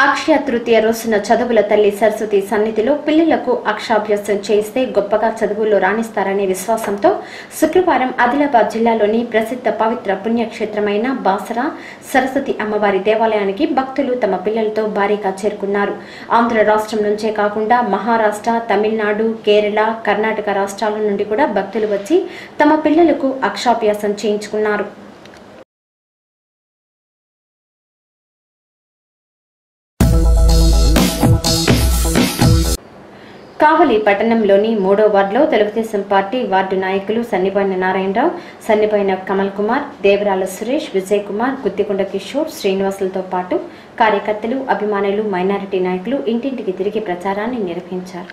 అక్షయ తృతీయ రోజున చదువుల తల్లి సరస్వతి సన్నిధిలో పిల్లలకు అక్షరాభ్యాసం చేయిస్తే గొప్పగా చదువుల్లో రాణిస్తారనే విశ్వాసంతో శుక్రవారం ఆదిలాబాద్ జిల్లాలోని ప్రసిద్ధ పవిత్ర పుణ్యక్షేత్రమైన బాసరా సరస్వతి అమ్మవారి దేవాలయానికి భక్తులు తమ పిల్లలతో భారీగా చేరుకున్నారు. ఆంధ్ర రాష్ట్రం నుంచే కాకుండా మహారాష్ట్ర, తమిళనాడు, కేరళ, కర్ణాటక రాష్ట్రాల నుండి కూడా భక్తులు వచ్చి తమ పిల్లలకు అక్షరాభ్యాసం చేయించుకున్నారు. కావలి పట్టణంలోని 3వ వార్డులో తెలుగుదేశం పార్టీ వార్డు నాయకులు సన్నిబోయిన నారాయణరావు, సన్నిబోయిన కమల్ కుమార్, దేవరాల సురేష్, విజయ్ కుమార్, గుత్తికొండ కిషోర్, శ్రీనివాసులతో పాటు కార్యకర్తలు, అభిమానులు, మైనారిటీ నాయకులు ఇంటింటికి తిరిగి ప్రచారాన్ని నిర్వహించారు.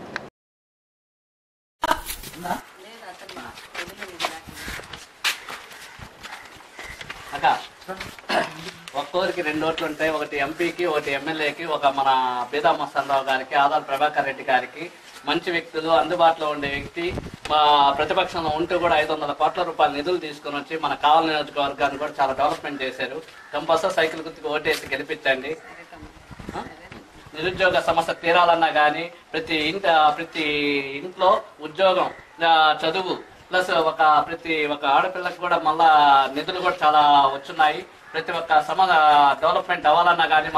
ఒక్కొరికి 2 ఓట్లు ఉంటాయి. ఒకటి ఎంపీకి, ఒకటి ఎమ్మెల్యేకి, ఒక మన బీదా మస్తానరావు గారికి, ఆదాల ప్రభాకర్ రెడ్డి గారికి. మంచి వ్యక్తులు, అందుబాటులో ఉండే వ్యక్తి. మా ప్రతిపక్షంలో ఉంటూ కూడా 500 కోట్ల రూపాయల నిధులు తీసుకుని వచ్చి మన కావలి నియోజకవర్గాన్ని కూడా చాలా డెవలప్మెంట్ చేశారు. కంపల్సరీ సైకిల్ గుర్తుకు ఓటేసి గెలిపించండి. నిరుద్యోగ సమస్య తీరాలన్నా కానీ ప్రతి ఇంట్లో ఉద్యోగం, చదువు ప్లస్ ప్రతి ఒక్క ఆడపిల్లకి కూడా మళ్ళా నిధులు కూడా చాలా వచ్చున్నాయి. ప్రతి ఒక్క డెవలప్మెంట్ అవ్వాలన్నా కానీ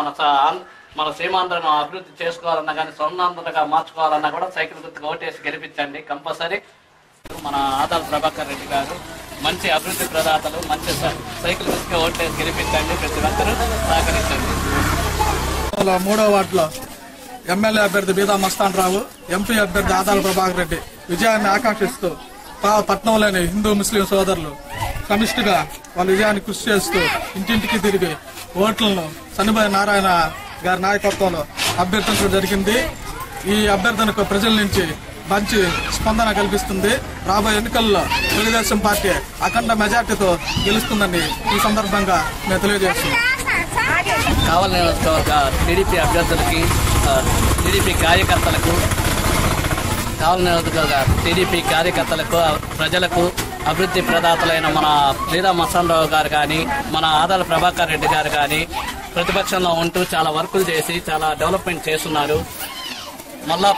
మన సీమాంధ్రను అభివృద్ధి చేసుకోవాలన్నా కానీ స్వర్ణాంధ్రగా మార్చుకోవాలన్నా కూడా సైకిల్ గుర్తుకు ఓటేసి గెలిపించండి కంపల్సరీ. మన ఆదాల ప్రభాకర్ రెడ్డి గారు మంచి అభివృద్ధి ప్రదాతలు, మంచి సైకిల్ గుర్తుకు ఓటేసి గెలిపించండి. ప్రతి ఒక్కరూ సహకరించండి. 3వ వార్డులో ఎమ్మెల్యే అభ్యర్థి బీదా మస్తానరావు, ఎంపీ అభ్యర్థి ఆదాల ప్రభాకర్ రెడ్డి విజయాన్ని ఆకాంక్షిస్తూ పట్నంలోని హిందూ ముస్లిం సోదరులు సమిష్టిగా వాళ్ళ విజయాన్ని కృషి చేస్తూ ఇంటింటికి తిరిగి ఓట్లను సన్నిబోయిన నారాయణ గారి నాయకత్వంలో అభ్యర్థించడం జరిగింది. ఈ అభ్యర్థనకు ప్రజల నుంచి మంచి స్పందన కల్పిస్తుంది. రాబోయే ఎన్నికల్లో తెలుగుదేశం పార్టీ అఖండ మెజార్టీతో గెలుస్తుందని ఈ సందర్భంగా మేము తెలియజేస్తున్నాం. కావలి నియోజకవర్గ టీడీపీ అభ్యర్థులకి, టీడీపీ కార్యకర్తలకు, కావలి నియోజకవర్గ టీడీపీ కార్యకర్తలకు, ప్రజలకు, అభివృద్ధి ప్రదాతలైన మన బీదా మస్తానరావు గారు కానీ, మన ఆదాల ప్రభాకర్ రెడ్డి గారు కానీ ప్రతిపక్షంలో ఉంటూ చాలా వర్కులు చేసి చాలా డెవలప్మెంట్ చేస్తున్నారు. మళ్ళా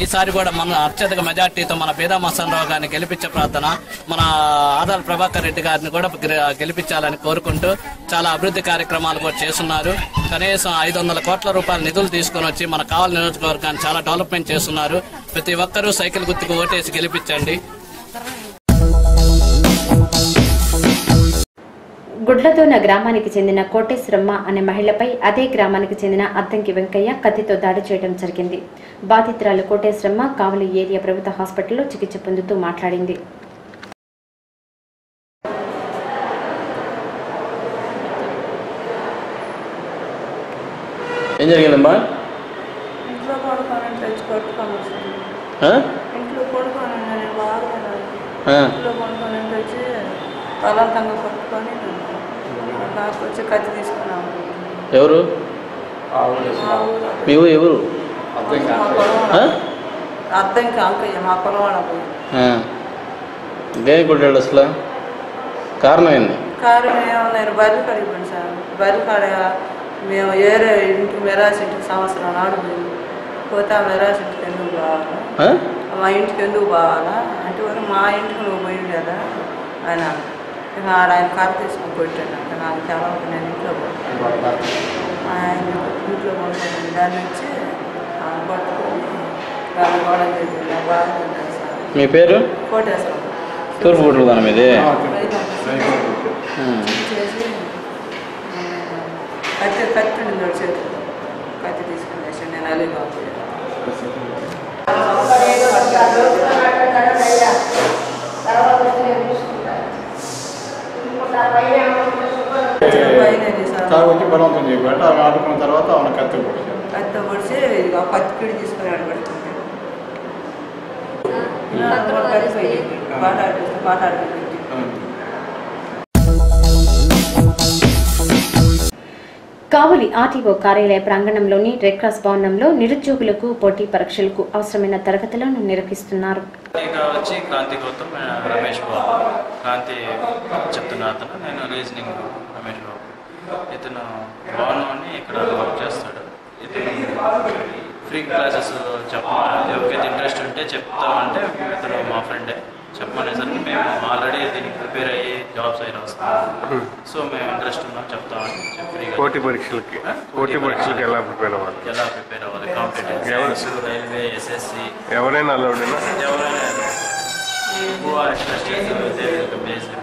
ఈసారి కూడా మన అత్యధిక మెజార్టీతో మన బీదా మస్తానరావు గారిని గెలిపించే ప్రార్థన. మన ఆదాల ప్రభాకర్ రెడ్డి గారిని కూడా గెలిపించాలని కోరుకుంటూ చాలా అభివృద్ధి కార్యక్రమాలు కూడా చేస్తున్నారు. కనీసం 500 కోట్ల రూపాయల నిధులు తీసుకుని వచ్చి మన కావలి నియోజకవర్గాన్ని చాలా డెవలప్మెంట్ చేస్తున్నారు. ప్రతి ఒక్కరూ సైకిల్ గుర్తుకు ఓటేసి గెలిపించండి. గుడ్లదోన గ్రామానికి చెందిన కోటేశ్వరమ్మ అనే మహిళపై అదే గ్రామానికి చెందిన అద్దంకి వెంకయ్య కత్తితో దాడి చేయడం జరిగింది. బాధితురాలు కోటేశ్వరమ్మ కావలి ఏరియా ప్రభుత్వ హాస్పిటల్లో చికిత్స పొందుతూ మాట్లాడింది. ఏం జరిగిందమ్మా? ఇంట్లో పడుకోని తెచ్చి కొట్టుకొని వచ్చి బలవంతంగా కొట్టుకొని నాకు వచ్చి కత్తి తీసుకున్నాము. ఎవరు మీ ఊరు? ఎవరు? అద్దంకి అంకయ్య, మా పొలవాడ. దేనికి కొట్టాడు అసలు? కారణం ఏంది? కారణం ఏమన్నారు, బర్రెలు కడిగిపోయింది సార్. బర్రెలు కాడ మేము వేరే ఇంటికి మెరాసి ఇంటికి సంవత్సరం నాడు పోతే ఆ మెరాసి ఇంటికి ఎందుకు పోవాలా, మా ఇంటికి ఎందుకు పోవాలా అంటే మా ఇంటికి నువ్వు పోయింది కదా ఆయన. ఆయన కారు తీసుకొని కొట్టాడంట. నాకు తెలవదు, నేను ఇంట్లో ఆయన ఇంట్లో పడుతుంది. దాని నుంచి పట్టుకొని దాన్ని గొడవ చేసింది. బాగా సార్. మీ పేరు? కోటేశ్వరం. తూర్పు గుడ్లు మీది. చేసి కత్తి ఉండి చేతులు కత్తి తీసుకుని వేసాను. నేను అలీగా వచ్చి బలవంతం చేయబట్టి అవి ఆడుకున్న తర్వాత ఆమె కత్తి పొడిచి కత్తి పిడి తీసుకొని ఆడబడుతుంది. పాట ఆడుకుంటుంది. కావలి ఆర్టీఓ కార్యాలయ ప్రాంగణంలోని రెడ్ క్రాస్ భవనంలో నిరుద్యోగులకు పోటీ పరీక్షలకు అవసరమైన తరగతులను నిర్వహిస్తున్నారు. వచ్చి క్రాంతి గౌతమ్, రమేష్ బాబు. క్రాంతి చెప్తున్నా అతను, నేను రీజనింగ్ రమేష్ బాబు. ఇతను భవనం అని ఇక్కడ వర్క్ చేస్తాడు. ఫ్రీ క్లాసెస్ ఎవరికైతే ఇంట్రెస్ట్ ఉంటే చెప్తామంటే ఇద్దరు మా ఫ్రెండే చెప్పమనేసరికి మేము ఆల్రెడీ దీనికి ప్రిపేర్ అయ్యి జాబ్స్ అయినా వస్తాం. సో మేము ఇంట్రెస్ట్ ఉన్నాం చెప్తామని ఫ్రీగా. పోటీ పరీక్షలకి ఎలా ప్రిపేర్ అవ్వాలి కాంపిటేటివ్ రైల్వే ఎస్ఎస్సి ఎవరైనా అలౌడేనా? ఎవరైనా ఎక్కువ ఇంట్రెస్ట్ బేస్డ్